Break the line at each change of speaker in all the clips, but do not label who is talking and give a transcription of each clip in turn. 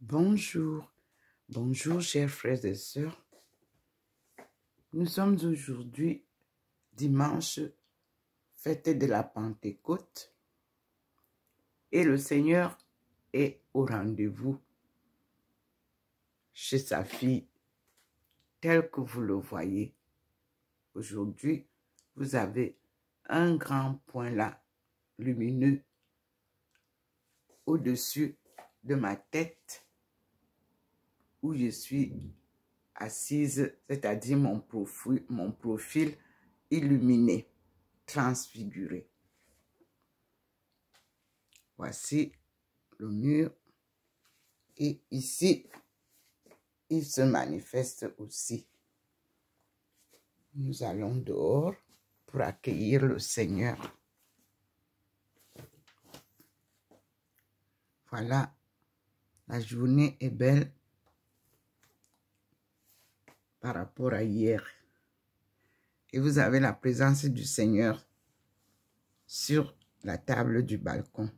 Bonjour, bonjour chers frères et sœurs. Nous sommes aujourd'hui dimanche, fête de la Pentecôte, et le Seigneur est au rendez-vous chez sa fille, tel que vous le voyez. Aujourd'hui, vous avez un grand point là, lumineux, au-dessus de ma tête, où je suis assise, c'est-à-dire mon profil illuminé, transfiguré. Voici le mur et ici, il se manifeste aussi. Nous allons dehors pour accueillir le Seigneur. Voilà, la journée est belle par rapport à hier. Et vous avez la présence du Seigneur sur la table du balcon,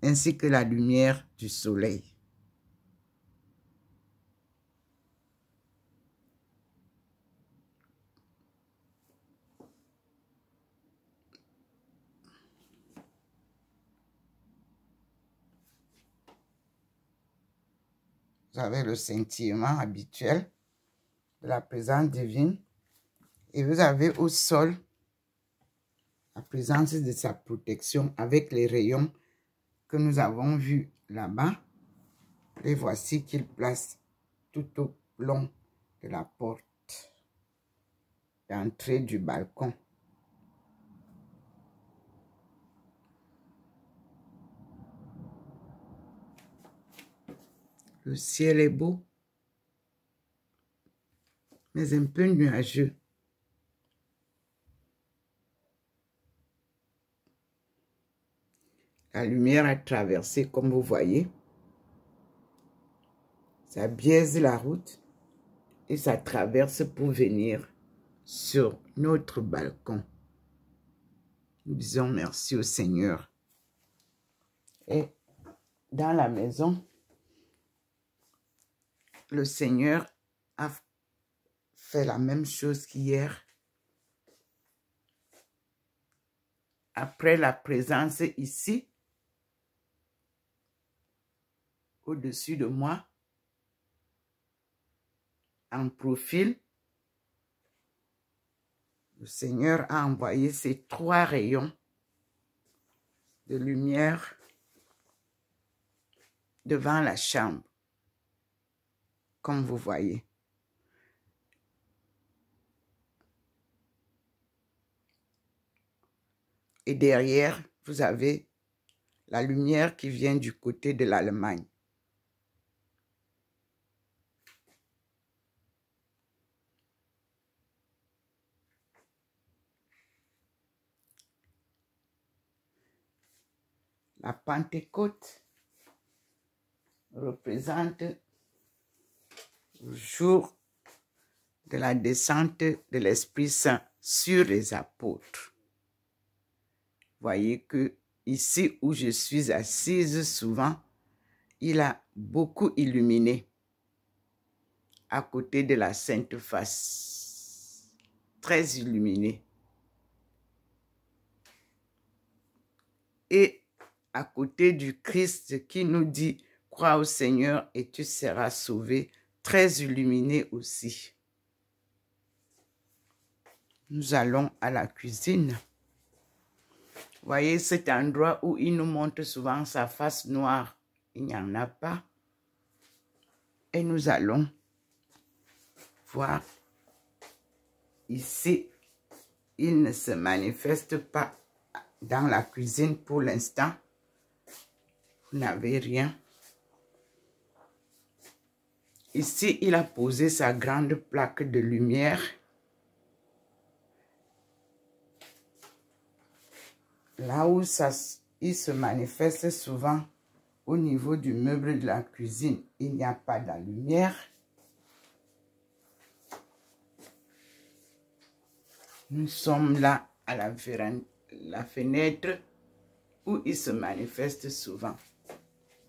ainsi que la lumière du soleil. Vous avez le scintillement habituel de la présence divine et vous avez au sol la présence de sa protection avec les rayons que nous avons vus là-bas. Les voici qu'il place tout au long de la porte d'entrée du balcon. Le ciel est beau, mais un peu nuageux. La lumière a traversé, comme vous voyez. Ça biaise la route et ça traverse pour venir sur notre balcon. Nous disons merci au Seigneur. Et dans la maison, le Seigneur a fait la même chose qu'hier. Après la présence ici, au-dessus de moi, en profil, le Seigneur a envoyé ces 3 rayons de lumière devant la chambre, comme vous voyez. Et derrière, vous avez la lumière qui vient du côté de l'Allemagne. La Pentecôte représente le jour de la descente de l'Esprit Saint sur les apôtres. Voyez que ici où je suis assise souvent, il a beaucoup illuminé à côté de la Sainte Face, très illuminé. Et à côté du Christ qui nous dit « Crois au Seigneur et tu seras sauvé », très illuminé aussi. Nous allons à la cuisine. Voyez cet endroit où il nous montre souvent sa face noire. Il n'y en a pas. Et nous allons voir ici. Il ne se manifeste pas dans la cuisine pour l'instant. Vous n'avez rien. Ici, il a posé sa grande plaque de lumière. Là où il se manifeste souvent au niveau du meuble de la cuisine, il n'y a pas de lumière. Nous sommes là à la fenêtre où il se manifeste souvent.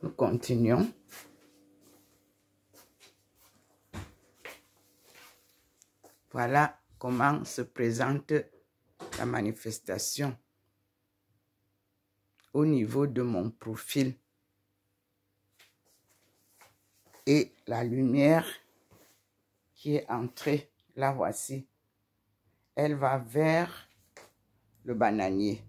Nous continuons. Voilà comment se présente la manifestation au niveau de mon profil. Et la lumière qui est entrée, la voici. Elle va vers le bananier.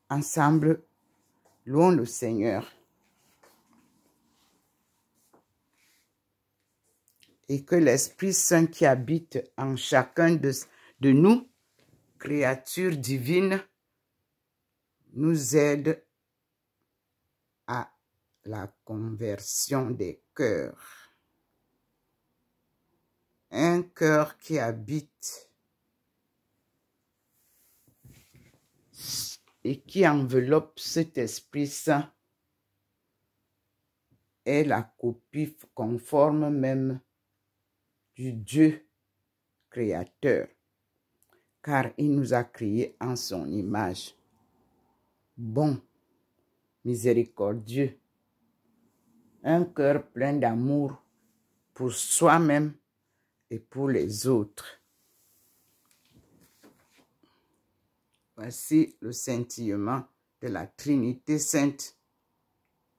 Ensemble, louons le Seigneur. Et que l'Esprit Saint qui habite en chacun de nous, créatures divines, nous aide à la conversion des cœurs. Un cœur qui habite et qui enveloppe cet Esprit Saint est la copie conforme même du Dieu créateur, car il nous a créés en son image. Bon, miséricordieux, un cœur plein d'amour pour soi-même et pour les autres. Voici le scintillement de la Trinité Sainte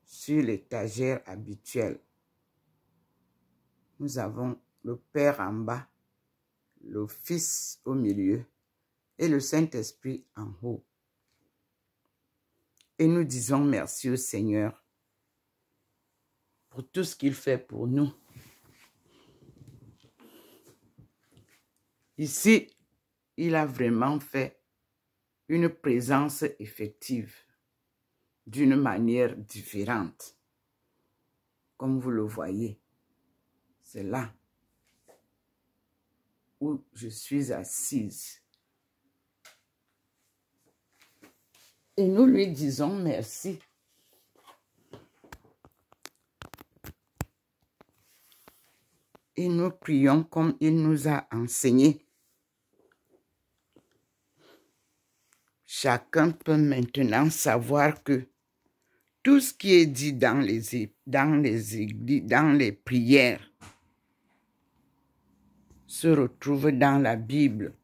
sur l'étagère habituelle. Nous avons le Père en bas, le Fils au milieu et le Saint-Esprit en haut. Et nous disons merci au Seigneur pour tout ce qu'il fait pour nous. Ici, il a vraiment fait une présence effective d'une manière différente. Comme vous le voyez, c'est là où je suis assise. Et nous lui disons merci. Et nous prions comme il nous a enseigné. Chacun peut maintenant savoir que tout ce qui est dit dans les prières se retrouve dans la Bible.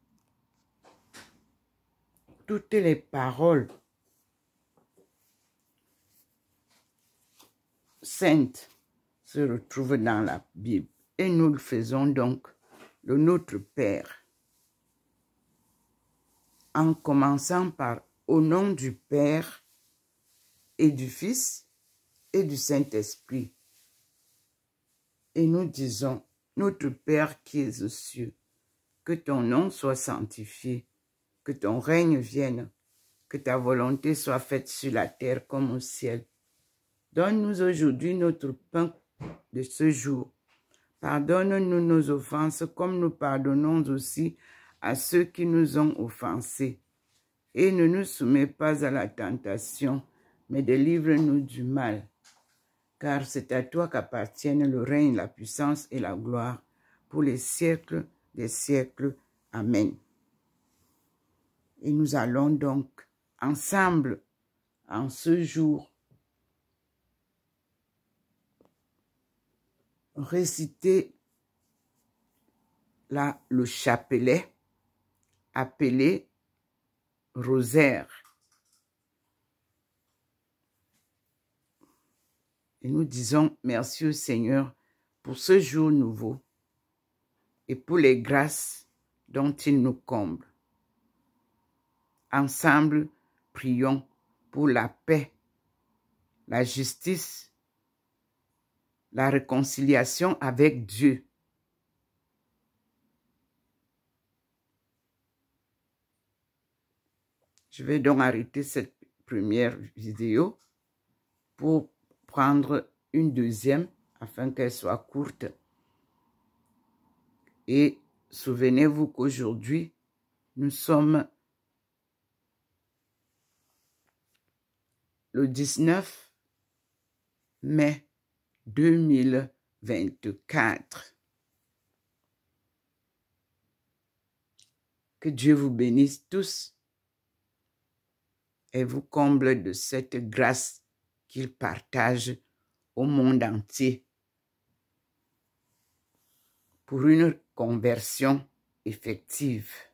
Toutes les paroles saintes se retrouvent dans la Bible. Et nous le faisons donc le Notre Père. En commençant par au nom du Père et du Fils et du Saint-Esprit. Et nous disons, Notre Père qui es aux cieux, que ton nom soit sanctifié, que ton règne vienne, que ta volonté soit faite sur la terre comme au ciel. Donne-nous aujourd'hui notre pain de ce jour. Pardonne-nous nos offenses comme nous pardonnons aussi à ceux qui nous ont offensés. Et ne nous soumets pas à la tentation, mais délivre-nous du mal. Car c'est à toi qu'appartiennent le règne, la puissance et la gloire pour les siècles des siècles. Amen. Et nous allons donc ensemble, en ce jour, réciter le chapelet appelé rosaire. Et nous disons merci au Seigneur pour ce jour nouveau et pour les grâces dont il nous comble. Ensemble, prions pour la paix, la justice, la réconciliation avec Dieu. Je vais donc arrêter cette première vidéo pour prendre une deuxième afin qu'elle soit courte. Et souvenez-vous qu'aujourd'hui, nous sommes le 19 mai 2024. Que Dieu vous bénisse tous et vous comble de cette grâce qu'il partage au monde entier pour une conversion effective.